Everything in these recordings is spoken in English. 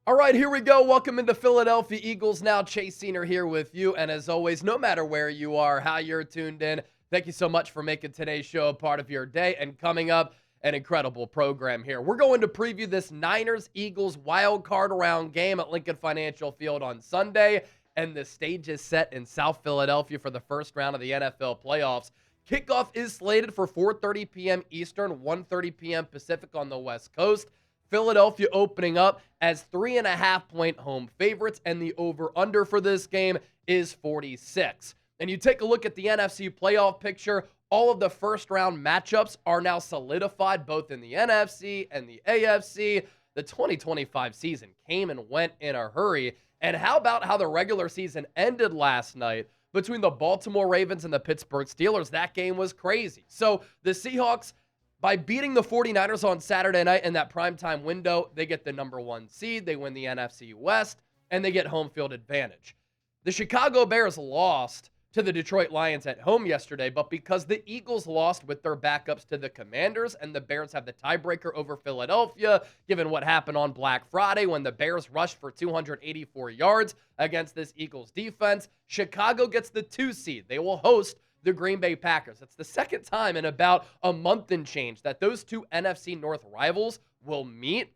All right, here we go. Welcome into Philadelphia Eagles Now. Chase Senior here with you. And as always, no matter where you are, how you're tuned in, thank you so much for making today's show a part of your day. And coming up, an incredible program here. We're going to preview this Niners-Eagles wild card round game at Lincoln Financial Field on Sunday. And the stage is set in South Philadelphia for the first round of the NFL playoffs. Kickoff is slated for 4:30 p.m. Eastern, 1:30 p.m. Pacific on the West Coast. Philadelphia opening up as 3.5-point home favorites, and the over-under for this game is 46. And you take a look at the NFC playoff picture, all of the first-round matchups are now solidified both in the NFC and the AFC. The 2025 season came and went in a hurry. And how about how the regular season ended last night between the Baltimore Ravens and the Pittsburgh Steelers? That game was crazy. So the Seahawks, by beating the 49ers on Saturday night in that primetime window, they get the number one seed, they win the NFC West, and they get home field advantage. The Chicago Bears lost to the Detroit Lions at home yesterday, but because the Eagles lost with their backups to the Commanders and the Bears have the tiebreaker over Philadelphia, given what happened on Black Friday when the Bears rushed for 284 yards against this Eagles defense, Chicago gets the 2 seed. They will host the Green Bay Packers. It's the second time in about a month and change that those two NFC North rivals will meet.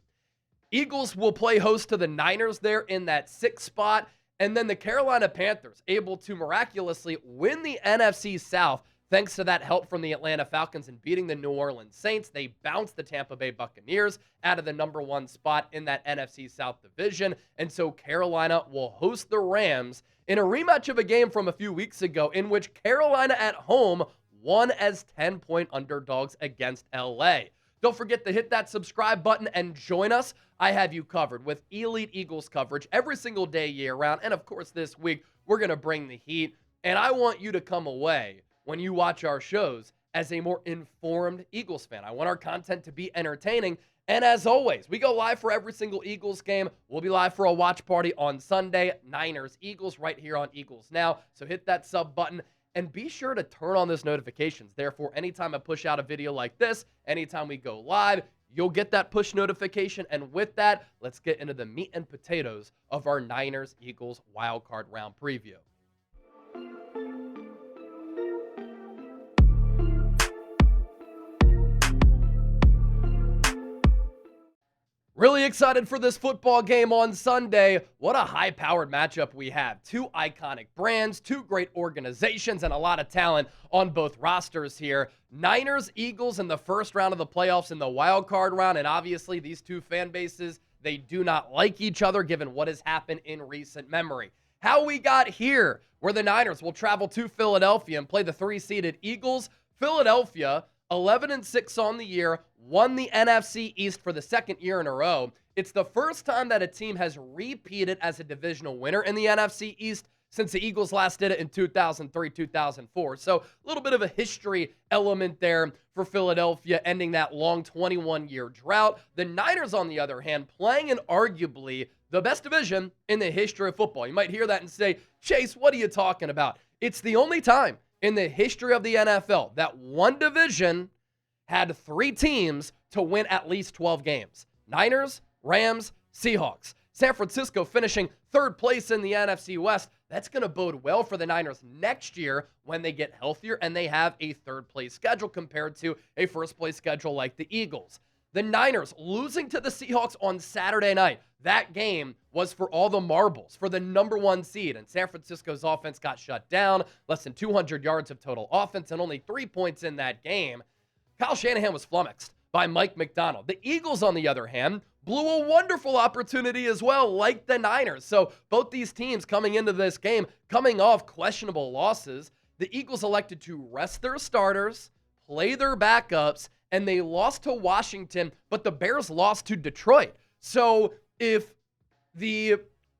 Eagles will play host to the Niners there in that 6th spot. And then the Carolina Panthers able to miraculously win the NFC South thanks to that help from the Atlanta Falcons in beating the New Orleans Saints. They bounced the Tampa Bay Buccaneers out of the number 1 spot in that NFC South division. And so Carolina will host the Rams in a rematch of a game from a few weeks ago in which Carolina at home won as 10-point underdogs against LA. Don't forget to hit that subscribe button and join us. I have you covered with Elite Eagles coverage every single day year-round. And, of course, this week, we're going to bring the heat. And I want you to come away when you watch our shows as a more informed Eagles fan. I want our content to be entertaining. And as always, we go live for every single Eagles game. We'll be live for a watch party on Sunday, Niners-Eagles, right here on Eagles Now. So hit that sub button. And be sure to turn on those notifications. Therefore, anytime I push out a video like this, anytime we go live, you'll get that push notification. And with that, let's get into the meat and potatoes of our Niners-Eagles wildcard round preview. Really excited for this football game on Sunday. What a high-powered matchup we have. 2 iconic brands, 2 great organizations, and a lot of talent on both rosters here. Niners, Eagles in the first round of the playoffs in the wild card round, and obviously these 2 fan bases, they do not like each other given what has happened in recent memory. How we got here, where the Niners will travel to Philadelphia and play the 3-seeded Eagles. Philadelphia, 11-6 on the year, won the NFC East for the 2nd year in a row. It's the first time that a team has repeated as a divisional winner in the NFC East since the Eagles last did it in 2003-2004. So a little bit of a history element there for Philadelphia, ending that long 21-year drought. The Niners, on the other hand, playing in arguably the best division in the history of football. You might hear that and say, Chase, what are you talking about? It's the only time in the history of the NFL that one division had 3 teams to win at least 12 games. Niners, Rams, Seahawks. San Francisco finishing 3rd place in the NFC West. That's going to bode well for the Niners next year when they get healthier and they have a 3rd-place schedule compared to a 1st-place schedule like the Eagles. The Niners losing to the Seahawks on Saturday night. That game was for all the marbles, for the number 1 seed, and San Francisco's offense got shut down, less than 200 yards of total offense and only 3 points in that game. Kyle Shanahan was flummoxed by Mike McDonald. The Eagles, on the other hand, blew a wonderful opportunity as well, like the Niners. So both these teams coming into this game, coming off questionable losses, the Eagles elected to rest their starters, play their backups, and they lost to Washington, but the Bears lost to Detroit. So if the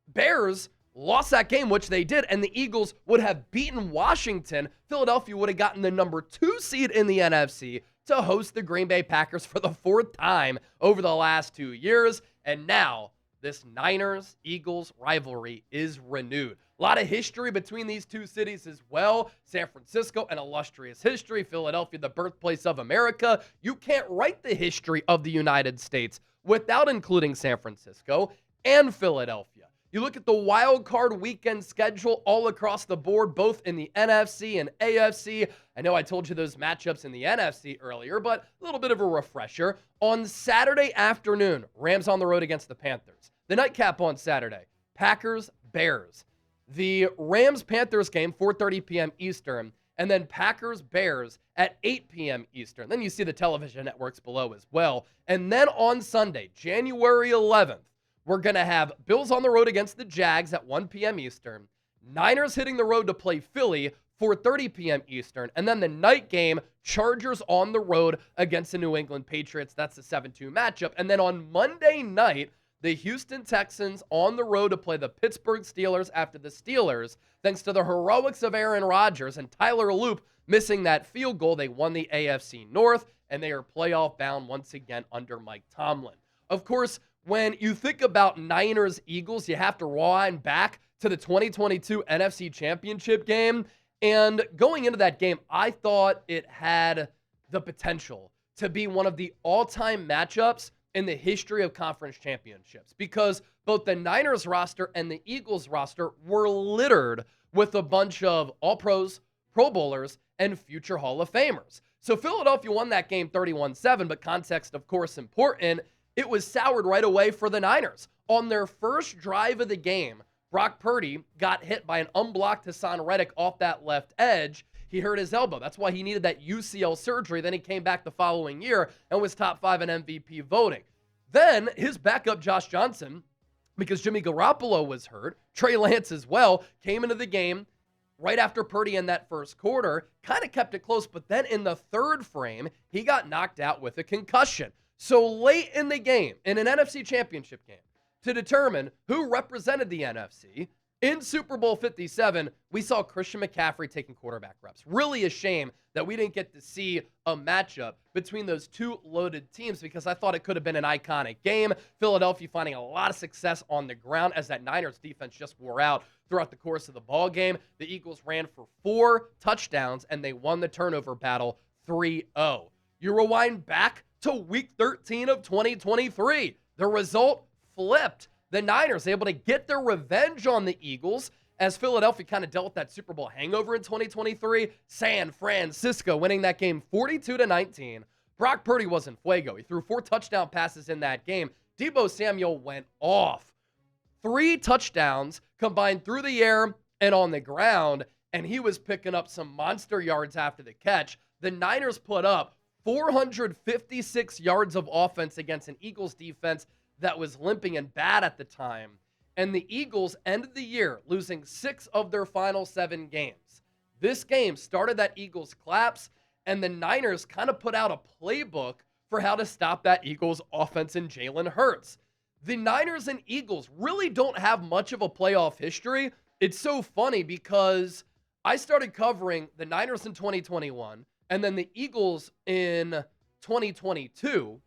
Bears lost that game, which they did, and the Eagles would have beaten Washington, Philadelphia would have gotten the number 2 seed in the NFC to host the Green Bay Packers for the 4th time over the last 2 years. And now this Niners-Eagles rivalry is renewed. A lot of history between these 2 cities as well. San Francisco, an illustrious history. Philadelphia, the birthplace of America. You can't write the history of the United States without including San Francisco. and Philadelphia. You look at the wild card weekend schedule all across the board, both in the NFC and AFC. I know I told you those matchups in the NFC earlier, but a little bit of a refresher. On Saturday afternoon, Rams on the road against the Panthers. The nightcap on Saturday, Packers, Bears. The Rams-Panthers game, 4:30 p.m. Eastern, and then Packers-Bears at 8 p.m. Eastern. Then you see the television networks below as well. And then on Sunday, January 11th, we're going to have Bills on the road against the Jags at 1 p.m. Eastern. Niners hitting the road to play Philly, 4:30 p.m. Eastern. And then the night game, Chargers on the road against the New England Patriots. That's the 7-2 matchup. And then on Monday night, the Houston Texans on the road to play the Pittsburgh Steelers after the Steelers, thanks to the heroics of Aaron Rodgers and Tyler Loop missing that field goal. They won the AFC North, and they are playoff bound once again under Mike Tomlin. Of course, when you think about Niners-Eagles, you have to rewind back to the 2022 NFC Championship game. And going into that game, I thought it had the potential to be one of the all-time matchups in the history of conference championships, because both the Niners roster and the Eagles roster were littered with a bunch of All-Pros, Pro Bowlers, and future Hall of Famers. So Philadelphia won that game 31-7, but context, of course, important. It was soured right away for the Niners. On their first drive of the game, Brock Purdy got hit by an unblocked Hassan Reddick off that left edge. He hurt his elbow. That's why he needed that UCL surgery. Then he came back the following year and was top 5 in MVP voting. Then his backup, Josh Johnson, because Jimmy Garoppolo was hurt, Trey Lance as well, came into the game right after Purdy in that first quarter, kind of kept it close, but then in the third frame, he got knocked out with a concussion. So late in the game, in an NFC Championship game, to determine who represented the NFC, in Super Bowl 57, we saw Christian McCaffrey taking quarterback reps. Really a shame that we didn't get to see a matchup between those two loaded teams, because I thought it could have been an iconic game. Philadelphia finding a lot of success on the ground as that Niners defense just wore out throughout the course of the ball game. The Eagles ran for 4 touchdowns, and they won the turnover battle 3-0. You rewind back to week 13 of 2023. The result flipped. The Niners able to get their revenge on the Eagles as Philadelphia kind of dealt with that Super Bowl hangover in 2023. San Francisco winning that game 42-19. Brock Purdy was in fuego. He threw 4 touchdown passes in that game. Deebo Samuel went off. 3 touchdowns combined through the air and on the ground, and he was picking up some monster yards after the catch. The Niners put up 456 yards of offense against an Eagles defense that was limping and bad at the time. And the Eagles ended the year losing 6 of their final 7 games. This game started that Eagles collapse, and the Niners kind of put out a playbook for how to stop that Eagles offense in Jalen Hurts. The Niners and Eagles really don't have much of a playoff history. It's so funny because I started covering the Niners in 2021 and then the Eagles in 2022.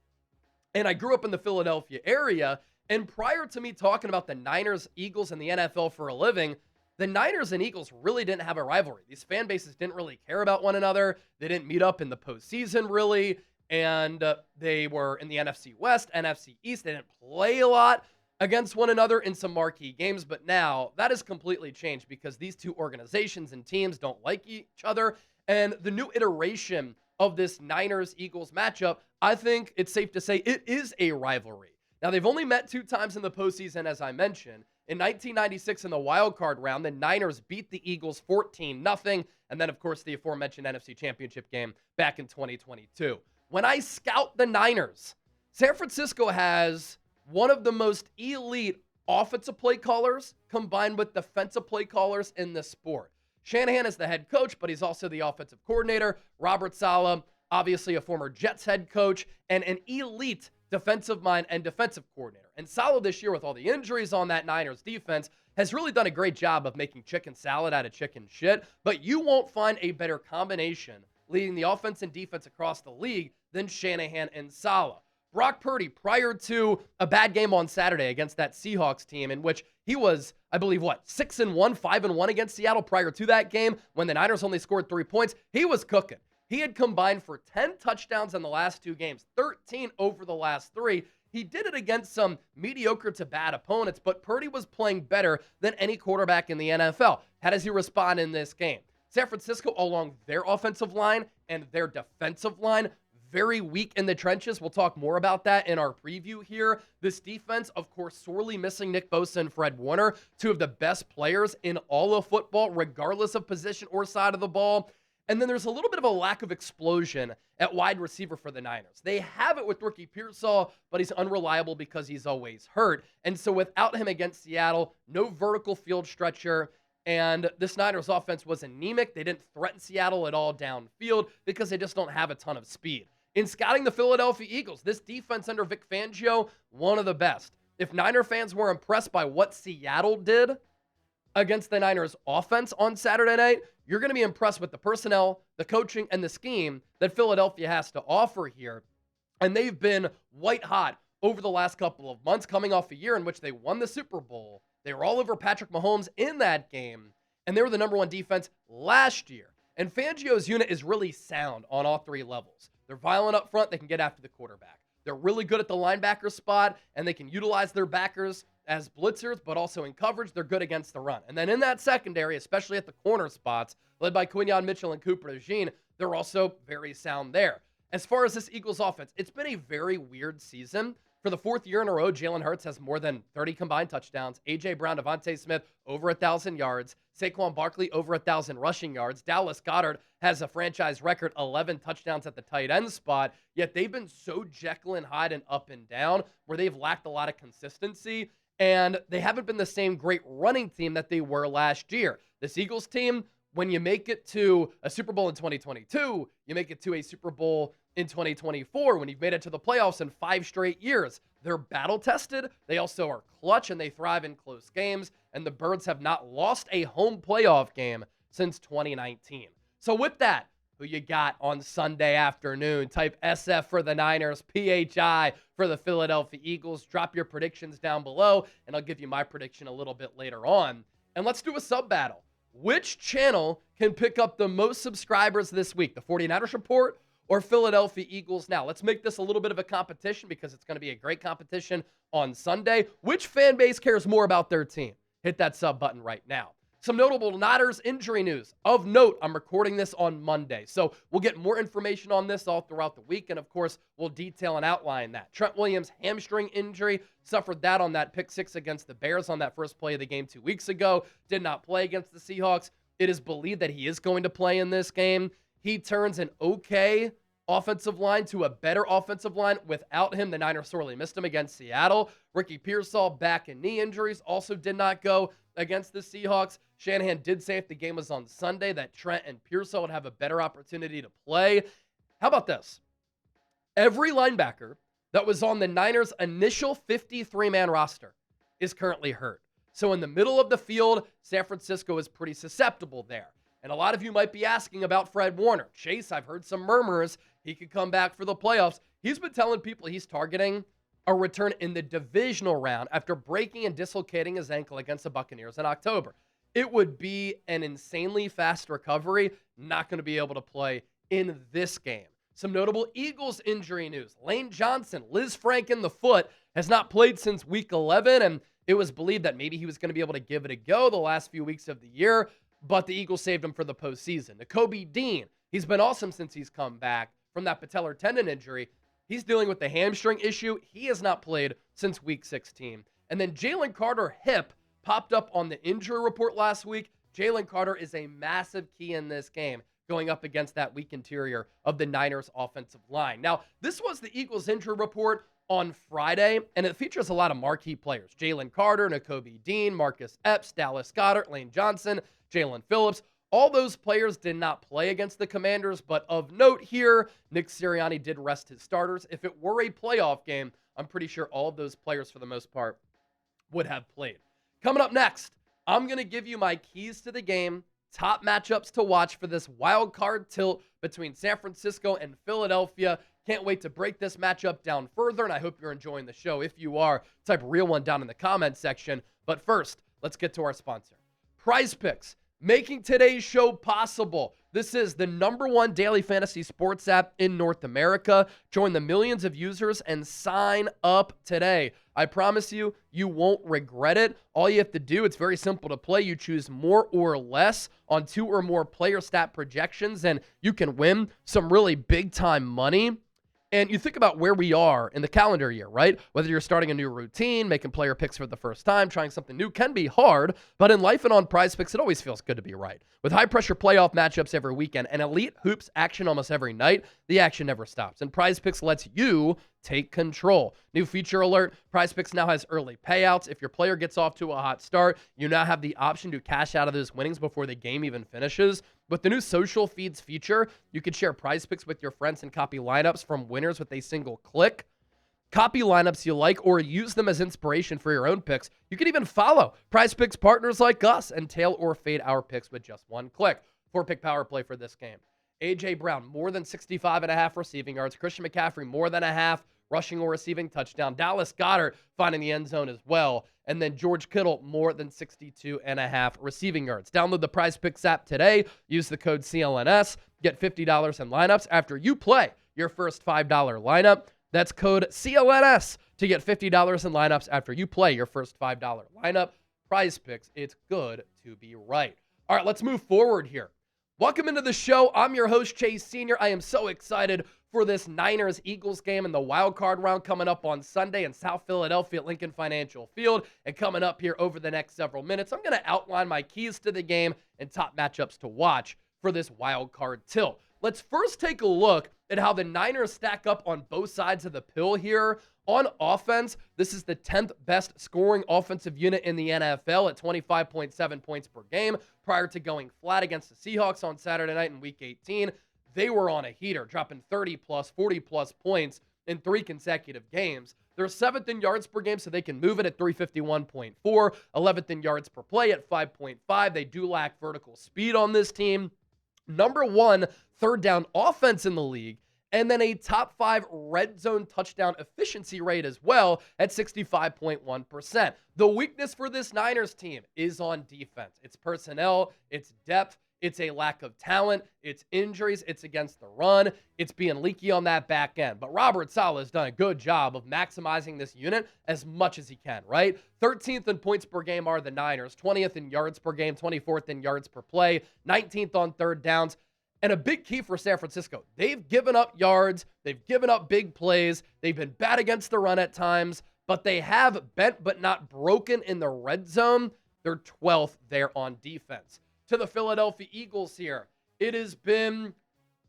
And I grew up in the Philadelphia area. And prior to me talking about the Niners, Eagles, and the NFL for a living, the Niners and Eagles really didn't have a rivalry. These fan bases didn't really care about one another. They didn't meet up in the postseason, really. And they were in the NFC West, NFC East. They didn't play a lot against one another in some marquee games. But now that has completely changed because these two organizations and teams don't like each other. And the new iteration of this Niners-Eagles matchup, I think it's safe to say it is a rivalry. Now, they've only met 2 times in the postseason, as I mentioned. In 1996, in the wild card round, the Niners beat the Eagles 14-0. And then, of course, the aforementioned NFC Championship game back in 2022. When I scout the Niners, San Francisco has one of the most elite offensive play callers combined with defensive play callers in the sport. Shanahan is the head coach, but he's also the offensive coordinator. Robert Saleh, obviously a former Jets head coach, and an elite defensive mind and defensive coordinator. And Saleh this year, with all the injuries on that Niners defense, has really done a great job of making chicken salad out of chicken shit. But you won't find a better combination leading the offense and defense across the league than Shanahan and Saleh. Brock Purdy, prior to a bad game on Saturday against that Seahawks team, in which he was, I believe, 6-1, 5-1 against Seattle prior to that game, when the Niners only scored 3 points, he was cooking. He had combined for 10 touchdowns in the last 2 games, 13 over the last 3. He did it against some mediocre to bad opponents, but Purdy was playing better than any quarterback in the NFL. How does he respond in this game? San Francisco, along their offensive line and their defensive line, very weak in the trenches. We'll talk more about that in our preview here. This defense, of course, sorely missing Nick Bosa and Fred Warner, two of the best players in all of football, regardless of position or side of the ball. And then there's a little bit of a lack of explosion at wide receiver for the Niners. They have it with Ricky Pearsall, but he's unreliable because he's always hurt. And so without him against Seattle, no vertical field stretcher. And this Niners offense was anemic. They didn't threaten Seattle at all downfield because they just don't have a ton of speed. In scouting the Philadelphia Eagles, this defense under Vic Fangio, one of the best. If Niner fans were impressed by what Seattle did against the Niners offense on Saturday night, you're going to be impressed with the personnel, the coaching, and the scheme that Philadelphia has to offer here. And they've been white hot over the last couple of months, coming off a year in which they won the Super Bowl. They were all over Patrick Mahomes in that game, and they were the number one defense last year. And Fangio's unit is really sound on all three levels. They're violent up front. They can get after the quarterback. They're really good at the linebacker spot, and they can utilize their backers as blitzers, but also in coverage. They're good against the run. And then in that secondary, especially at the corner spots, led by Quinyon Mitchell and Cooper DeJean, they're also very sound there. As far as this Eagles offense, it's been a very weird season. For the fourth year in a row, Jalen Hurts has more than 30 combined touchdowns. A.J. Brown, Devontae Smith, over 1,000 yards. Saquon Barkley, over 1,000 rushing yards. Dallas Goedert has a franchise record 11 touchdowns at the tight end spot. Yet they've been so Jekyll and Hyde and up and down where they've lacked a lot of consistency. And they haven't been the same great running team that they were last year. This Eagles team, when you make it to a Super Bowl in 2022, you make it to a Super Bowl in 2024, when you've made it to the playoffs in 5 straight years. They're battle-tested. They also are clutch, and they thrive in close games. And the Birds have not lost a home playoff game since 2019. So with that, who you got on Sunday afternoon? Type SF for the Niners, PHI for the Philadelphia Eagles. Drop your predictions down below, and I'll give you my prediction a little bit later on. And let's do a sub-battle. Which channel can pick up the most subscribers this week? The 49ers Report or Philadelphia Eagles Now? Let's make this a little bit of a competition because it's going to be a great competition on Sunday. Which fan base cares more about their team? Hit that sub button right now. Some notable Niners injury news. Of note, I'm recording this on Monday, so we'll get more information on this all throughout the week, and of course, we'll detail and outline that. Trent Williams' hamstring injury, suffered that on that pick 6 against the Bears on that first play of the game 2 weeks ago. Did not play against the Seahawks. It is believed that he is going to play in this game. He turns an okay offensive line to a better offensive line. Without him, the Niners sorely missed him against Seattle. Ricky Pearsall, back and knee injuries, also did not go against the Seahawks. Shanahan did say if the game was on Sunday that Trent and Pearsall would have a better opportunity to play. How about this? Every linebacker that was on the Niners' initial 53-man roster is currently hurt. So in the middle of the field, San Francisco is pretty susceptible there. And a lot of you might be asking about Fred Warner. Chase, I've heard some murmurs he could come back for the playoffs. He's been telling people he's targeting a return in the divisional round after breaking and dislocating his ankle against the Buccaneers in October. It would be an insanely fast recovery. Not going to be able to play in this game. Some notable Eagles injury news. Lane Johnson, Liz Frank in the foot, has not played since week 11, and it was believed that maybe he was going to be able to give it a go the last few weeks of the year, but the Eagles saved him for the postseason. Nakobe Dean, he's been awesome since he's come back from that patellar tendon injury. He's dealing with the hamstring issue. He has not played since week 16. And then Jalen Carter hip popped up on the injury report last week. Jalen Carter is a massive key in this game going up against that weak interior of the Niners offensive line. Now, this was the Eagles injury report on Friday, and it features a lot of marquee players. Jalen Carter, Nakobe Dean, Marcus Epps, Dallas Goedert, Lane Johnson, Jalen Phillips. All those players did not play against the Commanders, but of note here, Nick Sirianni did rest his starters. If it were a playoff game, I'm pretty sure all of those players, for the most part, would have played. Coming up next, I'm going to give you my keys to the game, top matchups to watch for this wild card tilt between San Francisco and Philadelphia. Can't wait to break this matchup down further, and I hope you're enjoying the show. If you are, type real one down in the comments section. But first, let's get to our sponsor. PrizePicks. making today's show possible. This is the #1 daily fantasy sports app in North America. Join the millions of users and sign up today. I promise you, you won't regret it. All you have to do, it's very simple to play. You choose more or less on 2 or more player stat projections, and you can win some really big-time money. And you think about where we are in the calendar year, right? Whether you're starting a new routine, making player picks for the first time, trying something new can be hard, but in life and on PrizePicks, it always feels good to be right. With high-pressure playoff matchups every weekend and elite hoops action almost every night, the action never stops. And PrizePicks lets you take control. New feature alert, PrizePicks now has early payouts. If your player gets off to a hot start, you now have the option to cash out of those winnings before the game even finishes. With the new social feeds feature, you can share PrizePicks with your friends and copy lineups from winners with a single click. Copy lineups you like or use them as inspiration for your own picks. You can even follow PrizePicks partners like us and tail or fade our picks with just one click. 4-pick power play for this game. A.J. Brown, more than 65.5 receiving yards. Christian McCaffrey, more than a half rushing or receiving touchdown. Dallas Goedert finding the end zone as well. And then George Kittle, more than 62.5 receiving yards. Download the PrizePicks app today. Use the code CLNS. Get $50 in lineups after you play your first $5 lineup. That's code CLNS to get $50 in lineups after you play your first $5 lineup. PrizePicks, it's good to be right. All right, let's move forward here. Welcome into the show. I'm your host, Chase Sr. I am so excited for this Niners-Eagles game in the wild card round coming up on Sunday in South Philadelphia at Lincoln Financial Field. And coming up here over the next several minutes, I'm going to outline my keys to the game and top matchups to watch for this wild card tilt. Let's first take a look at how the Niners stack up on both sides of the pill here. On offense, this is the 10th best scoring offensive unit in the NFL at 25.7 points per game. Prior to going flat against the Seahawks on Saturday night in Week 18, they were on a heater, dropping 30-plus, 40-plus points in 3 consecutive games. They're 7th in yards per game, so they can move it at 351.4, 11th in yards per play at 5.5. They do lack vertical speed on this team. #1 third down offense in the league, and then a top 5 red zone touchdown efficiency rate as well at 65.1%. The weakness for this Niners team is on defense. It's personnel, it's depth, it's a lack of talent, it's injuries, it's against the run, it's being leaky on that back end. But Robert Saleh has done a good job of maximizing this unit as much as he can, right? 13th in points per game are the Niners, 20th in yards per game, 24th in yards per play, 19th on third downs. And a big key for San Francisco, they've given up yards, they've given up big plays, they've been bad against the run at times, but they have bent but not broken in the red zone. They're 12th there on defense. To the Philadelphia Eagles here, it has been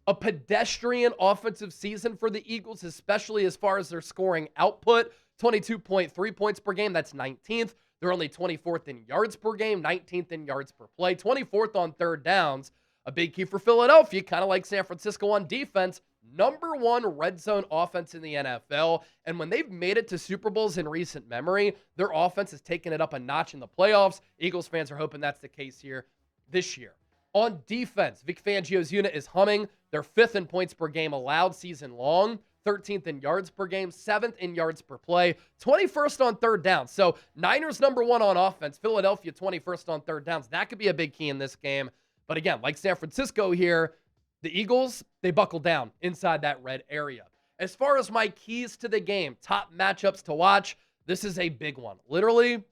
a pedestrian offensive season for the Eagles, especially as far as their scoring output. 22.3 points per game, that's 19th. They're only 24th in yards per game, 19th in yards per play, 24th on third downs. A big key for Philadelphia, kind of like San Francisco on defense, #1 red zone offense in the NFL. And when they've made it to Super Bowls in recent memory, their offense has taken it up a notch in the playoffs. Eagles fans are hoping that's the case here this year. On defense, Vic Fangio's unit is humming. They're 5th in points per game allowed season long, 13th in yards per game, 7th in yards per play, 21st on third down. So Niners #1 on offense, Philadelphia 21st on third downs. That could be a big key in this game. But again, like San Francisco here, the Eagles, they buckle down inside that red area. As far as my keys to the game, top matchups to watch, this is a big one. Literally,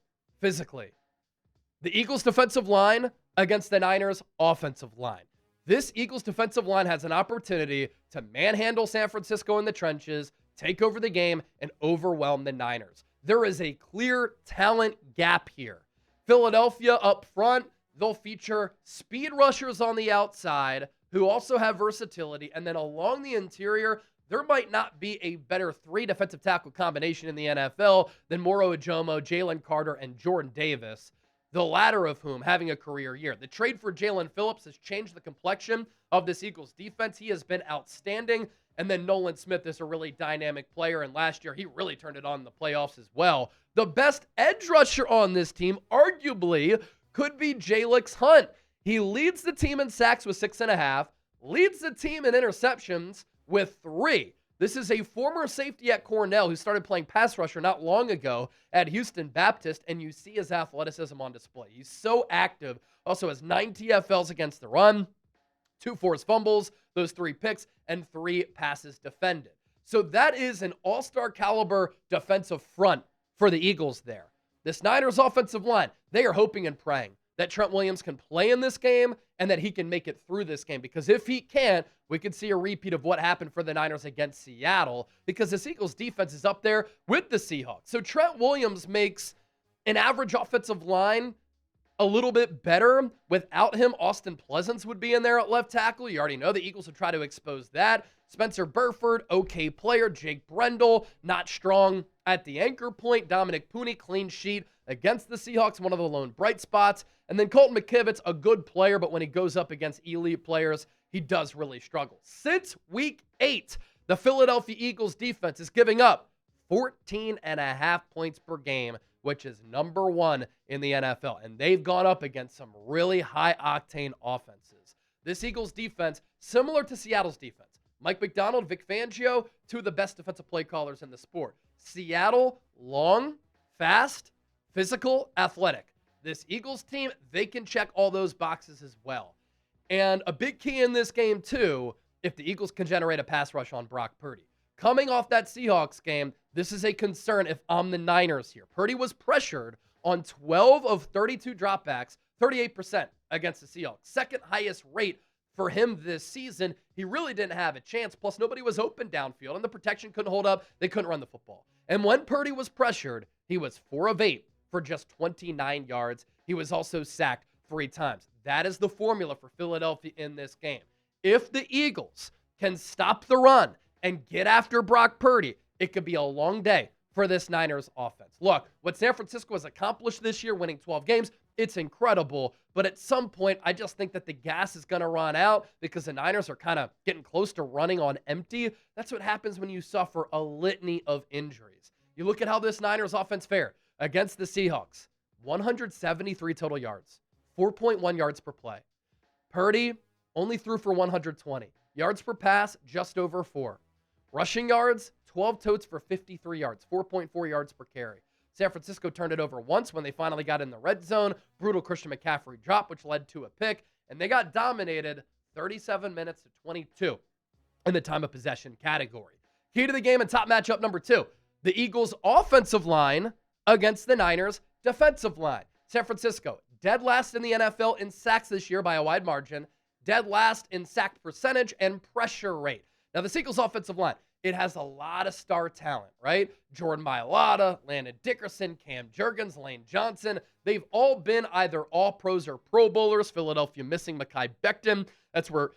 physically. The Eagles' defensive line against the Niners' offensive line. This Eagles' defensive line has an opportunity to manhandle San Francisco in the trenches, take over the game, and overwhelm the Niners. There is a clear talent gap here. Philadelphia up front, they'll feature speed rushers on the outside who also have versatility. And then along the interior, there might not be a better 3 defensive tackle combination in the NFL than Moro Ojomo, Jalen Carter, and Jordan Davis, the latter of whom having a career year. The trade for Jalen Phillips has changed the complexion of this Eagles defense. He has been outstanding. And then Nolan Smith is a really dynamic player. And last year, he really turned it on in the playoffs as well. The best edge rusher on this team, arguably, could be Jalix Hunt. He leads the team in sacks with 6.5, leads the team in interceptions with 3. This is a former safety at Cornell who started playing pass rusher not long ago at Houston Baptist, and you see his athleticism on display. He's so active. Also has 9 TFLs against the run, 2 forced fumbles, those 3 picks, and 3 passes defended. So that is an all-star caliber defensive front for the Eagles there. This Niners offensive line, they are hoping and praying that Trent Williams can play in this game and that he can make it through this game. Because if he can't, we could see a repeat of what happened for the Niners against Seattle, because this Eagles defense is up there with the Seahawks. So Trent Williams makes an average offensive line a little bit better. Without him, Austin Pleasance would be in there at left tackle. You already know the Eagles would try to expose that. Spencer Burford, okay player. Jake Brendel, not strong at the anchor point. Dominic Pooney, clean sheet against the Seahawks, one of the lone bright spots. And then Colton McKivitz, a good player, but when he goes up against elite players, he does really struggle. Since week 8, the Philadelphia Eagles defense is giving up 14.5 points per game, which is number 1 in the NFL. And they've gone up against some really high-octane offenses. This Eagles defense, similar to Seattle's defense. Mike McDonald, Vic Fangio, 2 of the best defensive play callers in the sport. Seattle, long, fast, physical, athletic. This Eagles team, they can check all those boxes as well. And a big key in this game, too, if the Eagles can generate a pass rush on Brock Purdy. Coming off that Seahawks game, this is a concern if I'm the Niners here. Purdy was pressured on 12 of 32 dropbacks, 38% against the Seahawks. Second highest rate for him this season. He really didn't have a chance. Plus, nobody was open downfield, and the protection couldn't hold up. They couldn't run the football. And when Purdy was pressured, he was 4 of 8 for just 29 yards. He was also sacked 3 times. That is the formula for Philadelphia in this game. If the Eagles can stop the run and get after Brock Purdy, it could be a long day for this Niners offense. Look, what San Francisco has accomplished this year, winning 12 games, it's incredible. But at some point, I just think that the gas is going to run out because the Niners are kind of getting close to running on empty. That's what happens when you suffer a litany of injuries. You look at how this Niners offense fared against the Seahawks. 173 total yards, 4.1 yards per play. Purdy only threw for 120. Yards per pass, just over 4. Rushing yards, 12 totes for 53 yards, 4.4 yards per carry. San Francisco turned it over once when they finally got in the red zone. Brutal Christian McCaffrey drop, which led to a pick. And they got dominated 37 minutes to 22 in the time of possession category. Key to the game and top matchup number 2. The Eagles' offensive line against the Niners' defensive line. San Francisco, dead last in the NFL in sacks this year by a wide margin. Dead last in sack percentage and pressure rate. Now, the Eagles' offensive line, it has a lot of star talent, right? Jordan Mailata, Landon Dickerson, Cam Jurgens, Lane Johnson. They've all been either All-Pros or Pro Bowlers. Philadelphia missing Mekhi Becton. That's where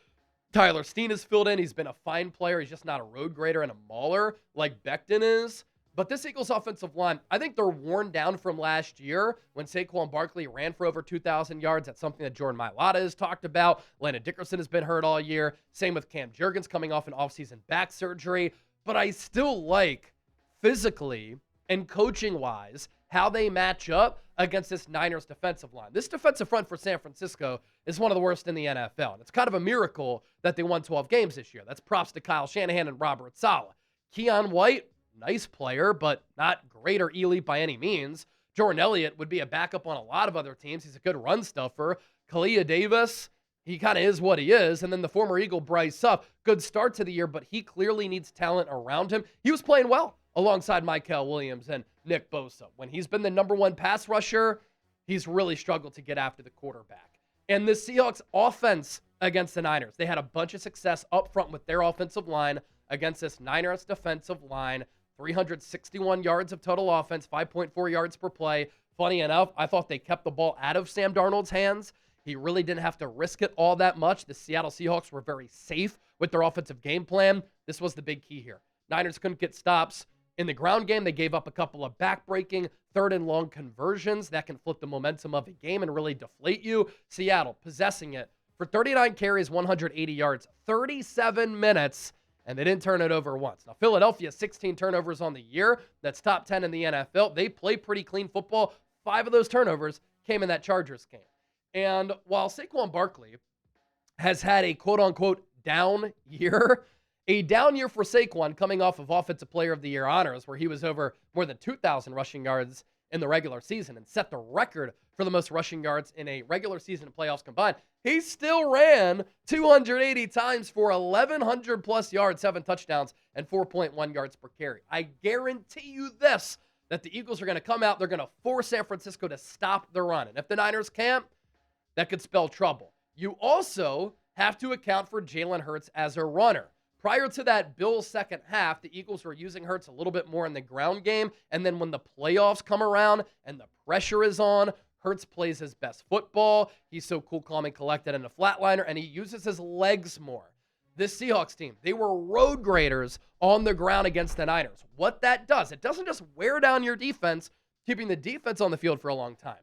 Tyler Steen has filled in. He's been a fine player. He's just not a road grader and a mauler like Becton is. But this Eagles offensive line, I think they're worn down from last year when Saquon Barkley ran for over 2,000 yards. That's something that Jordan Mailata has talked about. Landon Dickerson has been hurt all year. Same with Cam Jurgens coming off an offseason back surgery. But I still like, physically and coaching-wise, how they match up against this Niners defensive line. This defensive front for San Francisco is one of the worst in the NFL. And it's kind of a miracle that they won 12 games this year. That's props to Kyle Shanahan and Robert Saleh. Keon White, nice player, but not great or elite by any means. Jordan Elliott would be a backup on a lot of other teams. He's a good run stuffer. Kalia Davis, he kind of is what he is. And then the former Eagle Bryce Huff, good start to the year, but he clearly needs talent around him. He was playing well alongside Mykel Williams and Nick Bosa. When he's been the number 1 pass rusher, he's really struggled to get after the quarterback. And the Seahawks offense against the Niners, they had a bunch of success up front with their offensive line against this Niners defensive line. 361 yards of total offense, 5.4 yards per play. Funny enough, I thought they kept the ball out of Sam Darnold's hands. He really didn't have to risk it all that much. The Seattle Seahawks were very safe with their offensive game plan. This was the big key here. Niners couldn't get stops. In the ground game, they gave up a couple of back-breaking 3rd and long conversions that can flip the momentum of a game and really deflate you. Seattle possessing it for 39 carries, 180 yards, 37 minutes, and they didn't turn it over once. Now, Philadelphia, 16 turnovers on the year. That's top 10 in the NFL. They play pretty clean football. 5 of those turnovers came in that Chargers game. And while Saquon Barkley has had a quote-unquote down year, A down year for Saquon coming off of Offensive Player of the Year honors, where he was over more than 2,000 rushing yards in the regular season and set the record for the most rushing yards in a regular season and playoffs combined. He still ran 280 times for 1,100 plus yards, 7 touchdowns, and 4.1 yards per carry. I guarantee you this, that the Eagles are going to come out, they're going to force San Francisco to stop the run. And if the Niners can't, that could spell trouble. You also have to account for Jalen Hurts as a runner. Prior to that Bills second half, the Eagles were using Hurts a little bit more in the ground game. And then when the playoffs come around and the pressure is on, Hurts plays his best football. He's so cool, calm, and collected in a flatliner, and he uses his legs more. This Seahawks team, they were road graders on the ground against the Niners. What that does, it doesn't just wear down your defense, keeping the defense on the field for a long time.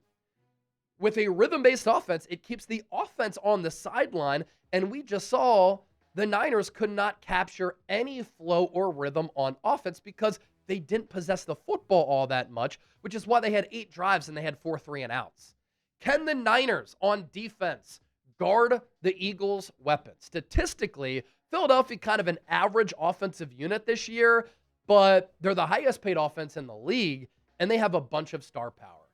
With a rhythm-based offense, it keeps the offense on the sideline, and we just saw the Niners could not capture any flow or rhythm on offense because they didn't possess the football all that much, which is why they had 8 drives and they had 4 3-and-outs. Can the Niners on defense guard the Eagles' weapons? Statistically, Philadelphia kind of an average offensive unit this year, but they're the highest paid offense in the league, and they have a bunch of star power.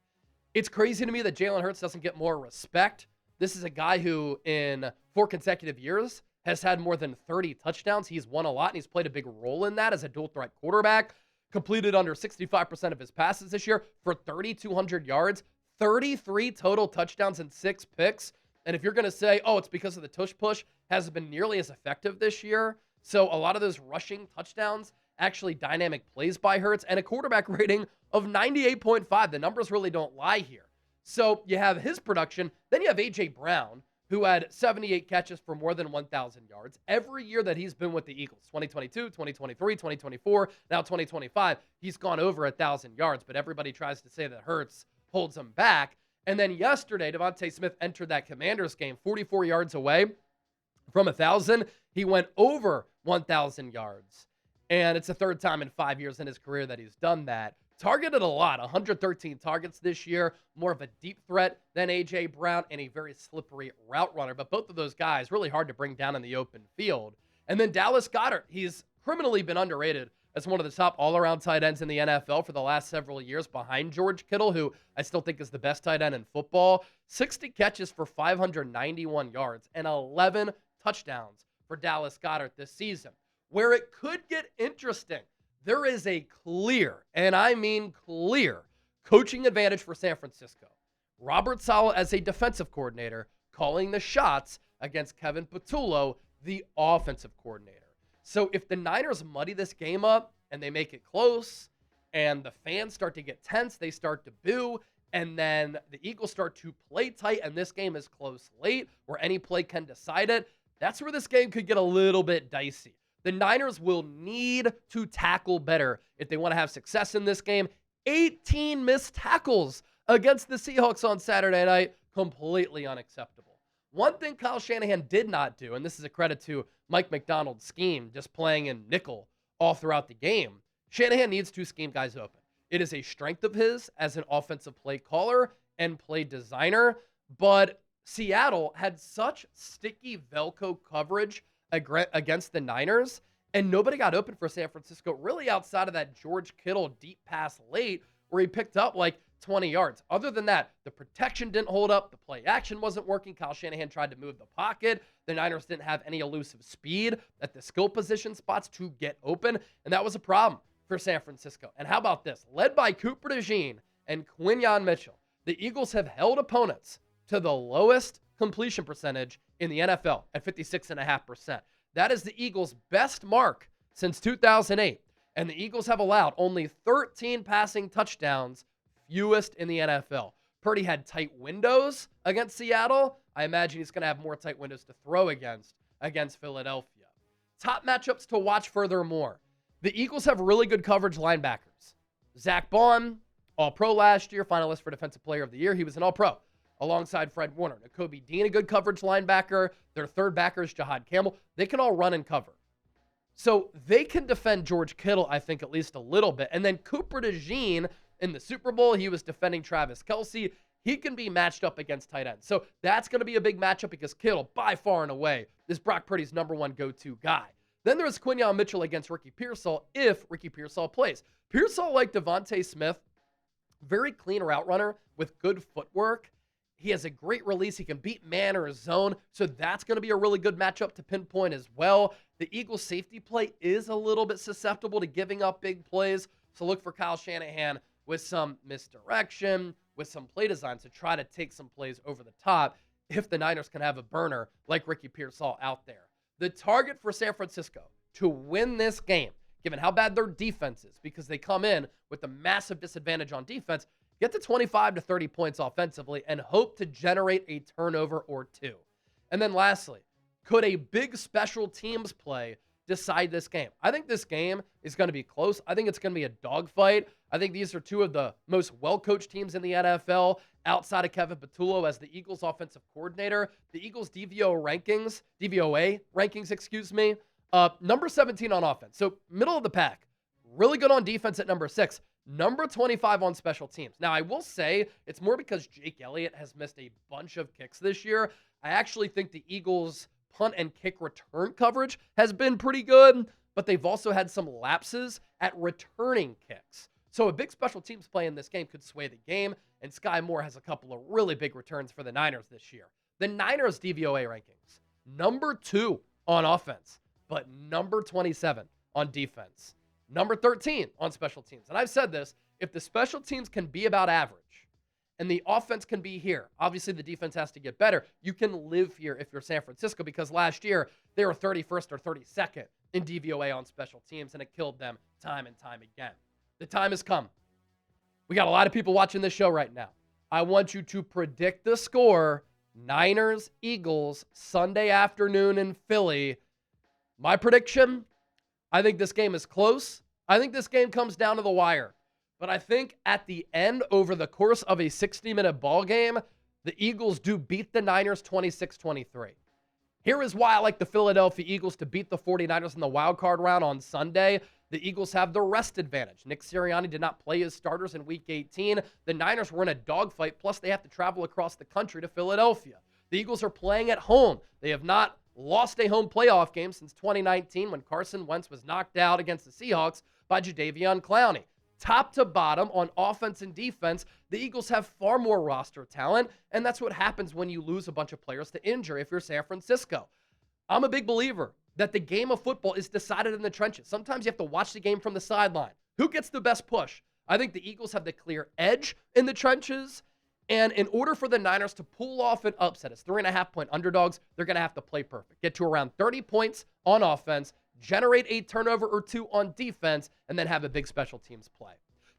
It's crazy to me that Jalen Hurts doesn't get more respect. This is a guy who, in 4 consecutive years, has had more than 30 touchdowns. He's won a lot, and he's played a big role in that as a dual-threat quarterback. Completed under 65% of his passes this year for 3,200 yards, 33 total touchdowns, and 6 picks. And if you're going to say, oh, it's because of the tush push, hasn't been nearly as effective this year. So a lot of those rushing touchdowns, actually dynamic plays by Hurts, and a quarterback rating of 98.5. The numbers really don't lie here. So you have his production. Then you have A.J. Brown, who had 78 catches for more than 1,000 yards. Every year that he's been with the Eagles, 2022, 2023, 2024, now 2025, he's gone over 1,000 yards, but everybody tries to say that Hurts holds him back. And then yesterday, Devontae Smith entered that Commanders game 44 yards away from 1,000. He went over 1,000 yards. And it's the 3rd time in 5 years in his career that he's done that. Targeted a lot, 113 targets this year, more of a deep threat than A.J. Brown, and a very slippery route runner. But both of those guys really hard to bring down in the open field. And then Dallas Goedert, he's criminally been underrated as one of the top all-around tight ends in the NFL for the last several years behind George Kittle, who I still think is the best tight end in football. 60 catches for 591 yards and 11 touchdowns for Dallas Goedert this season. Where it could get interesting, there is a clear, and I mean clear, coaching advantage for San Francisco. Robert Saleh as a defensive coordinator calling the shots against Kevin Patullo, the offensive coordinator. So if the Niners muddy this game up and they make it close and the fans start to get tense, they start to boo, and then the Eagles start to play tight and this game is close late where any play can decide it, that's where this game could get a little bit dicey. The Niners will need to tackle better if they want to have success in this game. 18 missed tackles against the Seahawks on Saturday night. Completely unacceptable. One thing Kyle Shanahan did not do, and this is a credit to Mike McDonald's scheme, just playing in nickel all throughout the game, Shanahan needs to scheme guys open. It is a strength of his as an offensive play caller and play designer, but Seattle had such sticky Velcro coverage against the Niners, and nobody got open for San Francisco really outside of that George Kittle deep pass late where he picked up like 20 yards. Other than that, the protection didn't hold up. The play action wasn't working. Kyle Shanahan tried to move the pocket. The Niners didn't have any elusive speed at the skill position spots to get open, and that was a problem for San Francisco. And how about this? Led by Cooper DeJean and Quinyon Mitchell, the Eagles have held opponents to the lowest completion percentage in the NFL at 56.5%. That is the Eagles' best mark since 2008. And the Eagles have allowed only 13 passing touchdowns, fewest in the NFL. Purdy had tight windows against Seattle. I imagine he's going to have more tight windows to throw against Philadelphia. Top matchups to watch furthermore. The Eagles have really good coverage linebackers. Zach Bond, All-Pro last year, finalist for Defensive Player of the Year. He was an All-Pro alongside Fred Warner. Nakobe Dean, a good coverage linebacker. Their third backer is Jahad Campbell. They can all run and cover. So they can defend George Kittle, I think, at least a little bit. And then Cooper DeJean in the Super Bowl, he was defending Travis Kelce. He can be matched up against tight ends. So that's going to be a big matchup because Kittle, by far and away, is Brock Purdy's number one go-to guy. Then there's Quinyon Mitchell against Ricky Pearsall if Ricky Pearsall plays. Pearsall, like Devontae Smith, very clean route runner with good footwork. He has a great release. He can beat man or zone, so that's going to be a really good matchup to pinpoint as well. The Eagles' safety play is a little bit susceptible to giving up big plays, so look for Kyle Shanahan with some misdirection, with some play design to try to take some plays over the top if the Niners can have a burner like Ricky Pearsall out there. The target for San Francisco to win this game, given how bad their defense is, because they come in with a massive disadvantage on defense, get to 25 to 30 points offensively and hope to generate a turnover or two. And then lastly, could a big special teams play decide this game? I think this game is going to be close. I think it's going to be a dogfight. I think these are two of the most well-coached teams in the NFL outside of Kevin Patullo as the Eagles offensive coordinator. The Eagles DVOA rankings, number 17 on offense. So middle of the pack. Really good on defense at number 6. Number 25 on special teams. Now, I will say it's more because Jake Elliott has missed a bunch of kicks this year. I actually think the Eagles' punt and kick return coverage has been pretty good, but they've also had some lapses at returning kicks. So a big special teams play in this game could sway the game, and Sky Moore has a couple of really big returns for the Niners this year. The Niners DVOA rankings, number 2 on offense, but number 27 on defense. Number 13 on special teams. And I've said this, if the special teams can be about average and the offense can be here, obviously the defense has to get better. You can live here if you're San Francisco, because last year they were 31st or 32nd in DVOA on special teams, and it killed them time and time again. The time has come. We got a lot of people watching this show right now. I want you to predict the score. Niners, Eagles, Sunday afternoon in Philly. My prediction, I think this game is close. I think this game comes down to the wire. But I think at the end, over the course of a 60-minute ball game, the Eagles do beat the Niners 26-23. Here is why I like the Philadelphia Eagles to beat the 49ers in the wild card round on Sunday. The Eagles have the rest advantage. Nick Sirianni did not play his starters in Week 18. The Niners were in a dogfight, plus they have to travel across the country to Philadelphia. The Eagles are playing at home. They have not lost a home playoff game since 2019 when Carson Wentz was knocked out against the Seahawks by Jadeveon Clowney. Top to bottom on offense and defense, the Eagles have far more roster talent, and that's what happens when you lose a bunch of players to injury if you're San Francisco. I'm a big believer that the game of football is decided in the trenches. Sometimes you have to watch the game from the sideline. Who gets the best push? I think the Eagles have the clear edge in the trenches, and in order for the Niners to pull off an upset as 3.5-point underdogs, they're going to have to play perfect. Get to around 30 points on offense, generate a turnover or two on defense, and then have a big special teams play.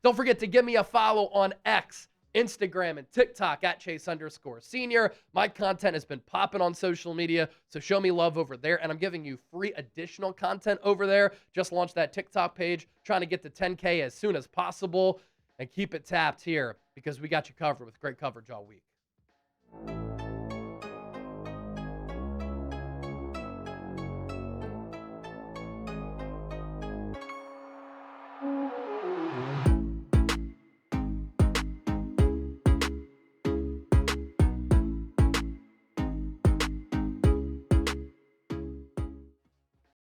Don't forget to give me a follow on X, Instagram, and TikTok at Chase_Senior. My content has been popping on social media, so show me love over there, and I'm giving you free additional content over there. Just launched that TikTok page, trying to get to 10K as soon as possible, and keep it tapped here because we got you covered with great coverage all week.